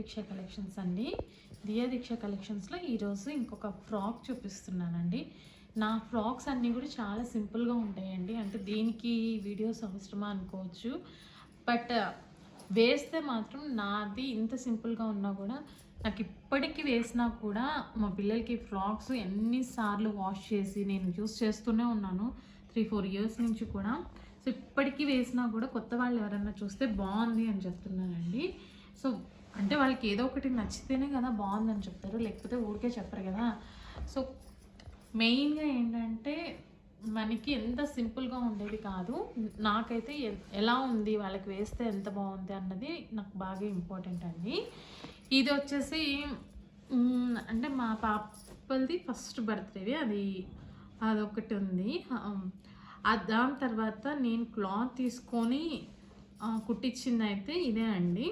దీక్ష collections అండి. దీక్ష కలెక్షన్స్లో ఈరోజు ఇంకొక ఫ్రాక్ చూపిస్తున్నానండి. నా ఫ్రాక్స్ అన్నీ కూడా చాలా సింపుల్గా ఉంటాయండి. అంటే దీనికి వీడియోస్ అవసరమా అనుకోవచ్చు, బట్ వేస్తే మాత్రం నాది ఇంత సింపుల్గా ఉన్నా కూడా నాకు ఇప్పటికీ వేసినా కూడా మా పిల్లలకి ఫ్రాక్స్ ఎన్నిసార్లు వాష్ చేసి నేను యూస్ చేస్తూనే ఉన్నాను 3-4 ఇయర్స్ నుంచి కూడా. సో ఇప్పటికీ వేసినా కూడా కొత్త వాళ్ళు ఎవరన్నా చూస్తే బాగుంది అని చెప్తున్నానండి. సో అంటే వాళ్ళకి ఏదో ఒకటి నచ్చితేనే కదా బాగుందని చెప్తారు, లేకపోతే ఊరికే చెప్పరు కదా. సో మెయిన్గా ఏంటంటే మనకి ఎంత సింపుల్గా ఉండేది కాదు, నాకైతే ఎలా ఉంది వాళ్ళకి వేస్తే ఎంత బాగుంది అన్నది నాకు బాగా ఇంపార్టెంట్ అండి. ఇది వచ్చేసి అంటే మా పాపది ఫస్ట్ బర్త్డే, అదొకటి ఉంది. దాని తర్వాత నేను క్లాత్ తీసుకొని కుట్టించింది అయితే ఇదే అండి.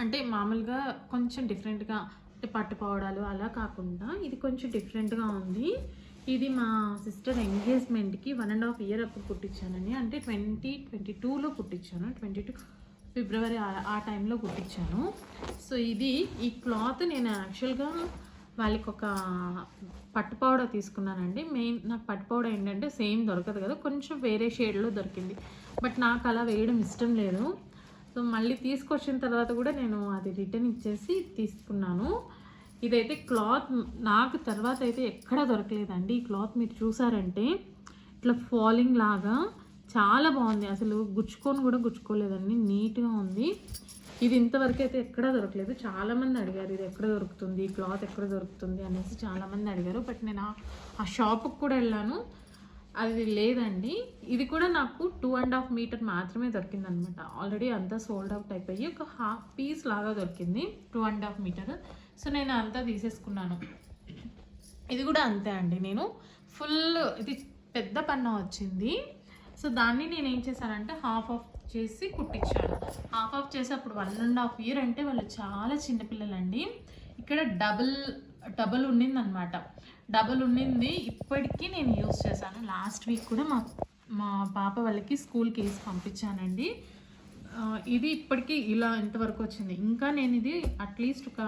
అంటే మామూలుగా కొంచెం డిఫరెంట్గా, అంటే పట్టుపోవడాలు అలా కాకుండా ఇది కొంచెం డిఫరెంట్గా ఉంది. ఇది మా సిస్టర్ ఎంగేజ్మెంట్కి 1.5 ఇయర్ అప్పుడు కుట్టించానండి. అంటే 2022లో కుట్టించాను, 22 ఫిబ్రవరి ఆ టైంలో కుట్టించాను. సో ఈ క్లాత్ నేను యాక్చువల్గా వాళ్ళకి ఒక పట్టు పౌడర్ తీసుకున్నానండి. మెయిన్ నాకు పట్టు పౌడర్ ఏంటంటే సేమ్ దొరకదు కదా, కొంచెం వేరే షేడ్లో దొరికింది. బట్ నాకు అలా వేయడం ఇష్టం లేదు. సో మళ్ళీ తీసుకొచ్చిన తర్వాత కూడా నేను అది రిటర్న్ ఇచ్చేసి తీసుకున్నాను. ఇదైతే క్లాత్ నాకు తర్వాత అయితే ఎక్కడా దొరకలేదండి. ఈ క్లాత్ మీరు చూసారంటే ఇట్లా ఫాలింగ్ లాగా చాలా బాగుంది. అసలు గుచ్చుకోలేదండి, నీట్గా ఉంది. ఇది ఇంతవరకు అయితే ఎక్కడా దొరకలేదు. చాలామంది అడిగారు ఇది ఎక్కడ దొరుకుతుంది, క్లాత్ ఎక్కడ దొరుకుతుంది అనేసి చాలామంది అడిగారు. బట్ నేను ఆ షాప్కి కూడా వెళ్ళాను, అది లేదండి. ఇది కూడా నాకు 2.5 మీటర్ మాత్రమే దొరికిందనమాట. ఆల్రెడీ అంతా సోల్డ్ అవుట్ అయిపోయి ఒక హాఫ్ పీస్ లాగా దొరికింది 2.5 మీటర్. సో నేను అంతా తీసేసుకున్నాను. ఇది కూడా అంతే అండి, నేను ఇది పెద్ద పన్నా వచ్చింది. సో దాన్ని నేను ఏం చేశానంటే హాఫ్ ఆఫ్ చేసి కుట్టించాను. హాఫ్ ఆఫ్ చేసి అప్పుడు 1.5 ఇయర్ అంటే వాళ్ళు చాలా చిన్నపిల్లలండి. ఇక్కడ డబల్ ఉండిందనమాట. డబల్ ఉండింది ఇప్పటికీ నేను యూస్ చేశాను. లాస్ట్ వీక్ కూడా మా పాప వాళ్ళకి స్కూల్కి వేసి పంపించానండి. ఇది ఇప్పటికీ ఇలా ఎంతవరకు వచ్చింది. ఇంకా నేను ఇది అట్లీస్ట్ ఒక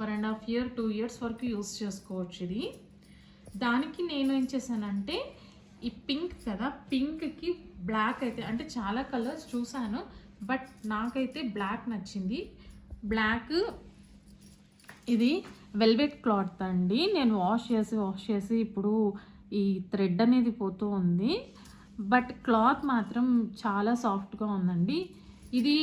1.5 ఇయర్ 2 ఇయర్స్ వరకు యూస్ చేసుకోవచ్చు. ఇది దానికి నేను ఏం చేశానంటే ఈ పింక్ కదా, పింక్కి బ్లాక్ అయితే, అంటే చాలా కలర్స్ చూసాను బట్ నాకైతే బ్లాక్ నచ్చింది. బ్లాక్ ఇది వెల్వెట్ క్లాత్ అండి. నేను వాష్ చేసి ఇప్పుడు ఈ థ్రెడ్ అనేది పోతూ ఉంది, బట్ క్లాత్ మాత్రం చాలా సాఫ్ట్గా ఉందండి. ఇది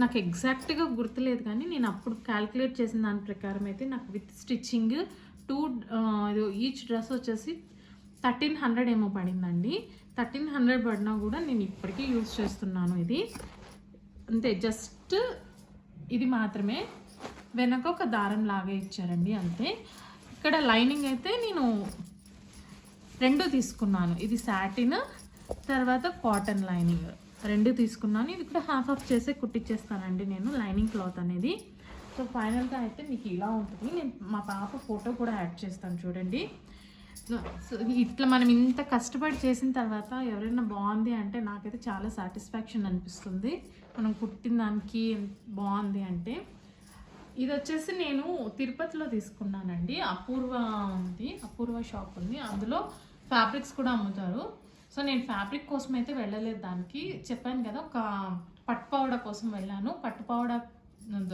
నాకు ఎగ్జాక్ట్గా గుర్తులేదు కానీ నేను అప్పుడు క్యాలిక్యులేట్ చేసిన దాని ప్రకారం అయితే నాకు విత్ స్టిచ్చింగ్ ఈచ్ డ్రెస్ వచ్చేసి 1300 ఏమో పడిందండి. 1300 పడినా కూడా నేను ఇప్పటికీ యూజ్ చేస్తున్నాను. ఇది అంతే, జస్ట్ ఇది మాత్రమే. వెనక ఒక దారం లాగా ఇచ్చారండి అంతే. ఇక్కడ లైనింగ్ అయితే నేను 2 తీసుకున్నాను. ఇది సాటిన్, తర్వాత కాటన్ లైనింగ్ 2 తీసుకున్నాను. ఇది కూడా హాఫ్ ఆఫ్ చేసే కుట్టించేస్తానండి నేను లైనింగ్ క్లాత్ అనేది. సో ఫైనల్గా అయితే మీకు ఇలా ఉంటుంది. నేను మా పాప ఫోటో కూడా యాడ్ చేస్తాను చూడండి. సో ఇట్లా మనం ఇంత కష్టపడి చేసిన తర్వాత ఎవరైనా బాగుంది అంటే నాకైతే చాలా సాటిస్ఫాక్షన్ అనిపిస్తుంది. మనం కుట్టిన దానికి బాగుంది అంటే. ఇది వచ్చేసి నేను తిరుపతిలో తీసుకున్నానండి. అపూర్వ షాప్ ఉంది, అందులో ఫ్యాబ్రిక్స్ కూడా అమ్ముతారు. సో నేను ఫ్యాబ్రిక్ కోసం అయితే వెళ్ళలేదు. దానికి చెప్పాను కదా, ఒక పట్టు పౌడర్ కోసం వెళ్ళాను. పట్టు పౌడర్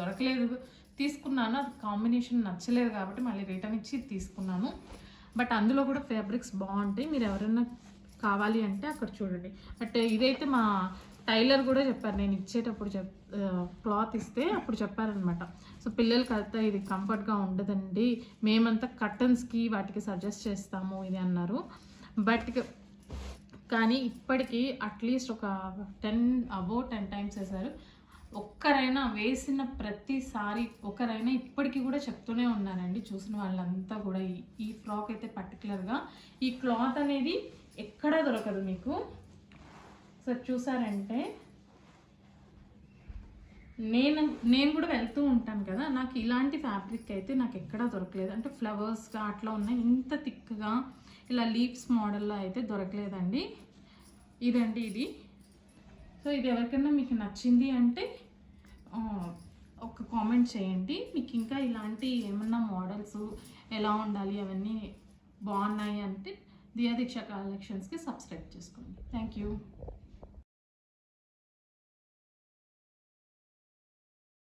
దొరకలేదు, తీసుకున్నాను. అది కాంబినేషన్ నచ్చలేదు కాబట్టి మళ్ళీ రిటర్న్ ఇచ్చి తీసుకున్నాను. బట్ అందులో కూడా ఫ్యాబ్రిక్స్ బాగుంటాయి, మీరు ఎవరైనా కావాలి అంటే అక్కడ చూడండి. బట్ ఇదైతే మా టైలర్ కూడా చెప్పారు, నేను ఇచ్చేటప్పుడు క్లాత్ ఇస్తే అప్పుడు చెప్పారనమాట. సో పిల్లలకి అయితే ఇది కంఫర్ట్గా ఉండదండి, మేమంతా కర్టన్స్కి వాటికి సజెస్ట్ చేస్తాము ఇది అన్నారు. బట్ కానీ ఇప్పటికీ అట్లీస్ట్ ఒక 10 టైమ్స్ వేశారు. ఒక్కరైనా వేసిన ప్రతిసారి ఒకరైనా ఇప్పటికీ కూడా చెప్తూనే ఉన్నారండి చూసిన వాళ్ళంతా కూడా. ఈ ఫ్రాక్ అయితే పర్టికులర్గా ఈ క్లాత్ అనేది ఎక్కడా దొరకదు మీకు. సో చూసారంటే నేను కూడా వెళ్తూ ఉంటాను కదా, నాకు ఇలాంటి ఫ్యాబ్రిక్ అయితే నాకు ఎక్కడా దొరకలేదు. అంటే ఫ్లవర్స్గా అట్లా ఉన్నాయి, ఇంత థిక్గా ఇలా లీవ్స్ మోడల్లో అయితే దొరకలేదండి. ఇదండి ఇది. సో ఇది ఎవరికైనా మీకు నచ్చింది అంటే ఒక కామెంట్ చేయండి. మీకు ఇంకా ఇలాంటి ఏమన్నా మోడల్స్ ఎలా ఉండాలి అవన్నీ బాగున్నాయి అంటే దియా దీక్ష కలెక్షన్స్కి సబ్స్క్రైబ్ చేసుకోండి. Thank you.